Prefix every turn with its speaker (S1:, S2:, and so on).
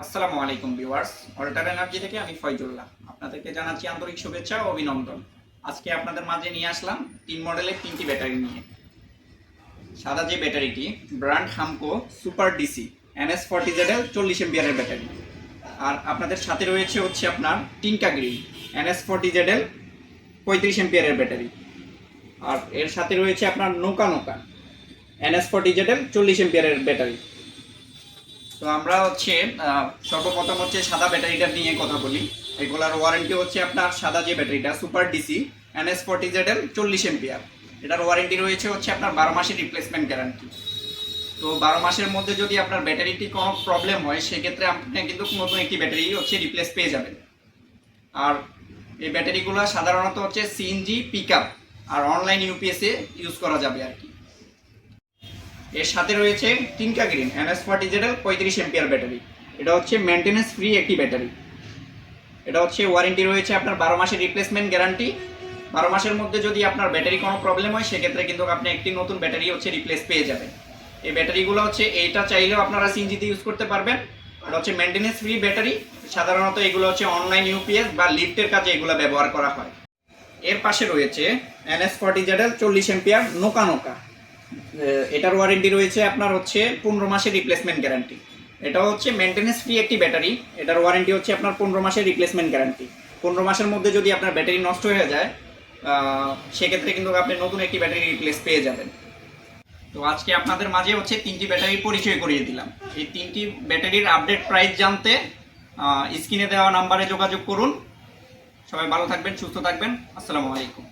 S1: আসসালামু আলাইকুম viewers, alter energy থেকে আমি ফয়জুল্লাহ আপনাদেরকে জানাচ্ছি আন্তরিক শুভেচ্ছা ও অভিনন্দন। আজকে আপনাদের মাঝে নিয়ে আসলাম 3 মডেলের 3টি ব্যাটারি নিয়ে। সাদা যে ব্যাটারিটি brand Hamko super DC NS40ZL 40 এম্পিয়ারের ব্যাটারি, আর আপনাদের সাথে রয়েছে হচ্ছে আপনার টিনকা গ্রিন NS40ZL 35 এম্পিয়ারের ব্যাটারি, আর এর সাথে রয়েছে আপনার নৌকা নৌকা NS40ZL 40 এম্পিয়ারের ব্যাটারি। তো আমরা হচ্ছে সর্বপ্রথম হচ্ছে সাদা ব্যাটারিটা নিয়ে কথা বলি। এগুলার ওয়ারেন্টি হচ্ছে আপনার সাদা যে ব্যাটারিটা সুপার ডিসি NS40ZL 40 এম্পিয়ার, এটার ওয়ারেন্টি রয়েছে হচ্ছে আপনার 12 মাসের রিপ্লেসমেন্ট গ্যারান্টি। তো 12 মাসের মধ্যে যদি আপনার ব্যাটারিটি কোনো প্রবলেম হয় সেক্ষেত্রে আপনি কিন্তু নতুন একটি ব্যাটারি হচ্ছে রিপ্লেস পেয়ে যাবেন। আর এই ব্যাটারিগুলো সাধারণত হচ্ছে সিএনজি পিক আপ আর অনলাইন ইউপিএসে ইউজ করা যাবে আর কি। এর সাথে রয়েছে টিনকা গ্রিন NS40ZL 35 এম্পিয়ার ব্যাটারি, এটা হচ্ছে মেনটেন্যান্স ফ্রি একটি ব্যাটারি। এটা হচ্ছে ওয়ারেন্টি রয়েছে আপনার 12 মাসের রিপ্লেসমেন্ট গ্যারান্টি। 12 মাসের মধ্যে যদি আপনার ব্যাটারি কোনো প্রবলেম হয় সেক্ষেত্রে কিন্তু আপনি একটি নতুন ব্যাটারি হচ্ছে রিপ্লেস পেয়ে যাবেন। এই ব্যাটারিগুলো হচ্ছে এইটা চাইলেও আপনারা সিএনজিতে ইউজ করতে পারবেন। এটা হচ্ছে মেনটেন্যান্স ফ্রি ব্যাটারি। সাধারণত এগুলো হচ্ছে অনলাইন ইউপিএস বা লিফটের কাজে এগুলো ব্যবহার করা হয়। এর পাশে রয়েছে NS40ZL 40 এম্পিয়ার নৌকা নৌকা। এটার ওয়ারেন্টি রয়েছে আপনার হচ্ছে 15 মাসের রিপ্লেসমেন্ট গ্যারান্টি। এটাও হচ্ছে মেনটেন্যান্স ফ্রি একটি ব্যাটারি। এটার ওয়ারেন্টি হচ্ছে আপনার 15 মাসের রিপ্লেসমেন্ট গ্যারান্টি। 15 মাসের মধ্যে যদি আপনার ব্যাটারি নষ্ট হয়ে যায় সেক্ষেত্রে কিন্তু আপনি নতুন একটি ব্যাটারি রিপ্লেস পেয়ে যাবেন। তো আজকে আপনাদের মাঝে হচ্ছে 3টি ব্যাটারির পরিচয় করিয়ে দিলাম। এই 3টি ব্যাটারির আপডেট প্রাইস জানতে স্ক্রিনে দেওয়া নাম্বারে যোগাযোগ করুন। সবাই ভালো থাকবেন, সুস্থ থাকবেন। আসসালামু আলাইকুম।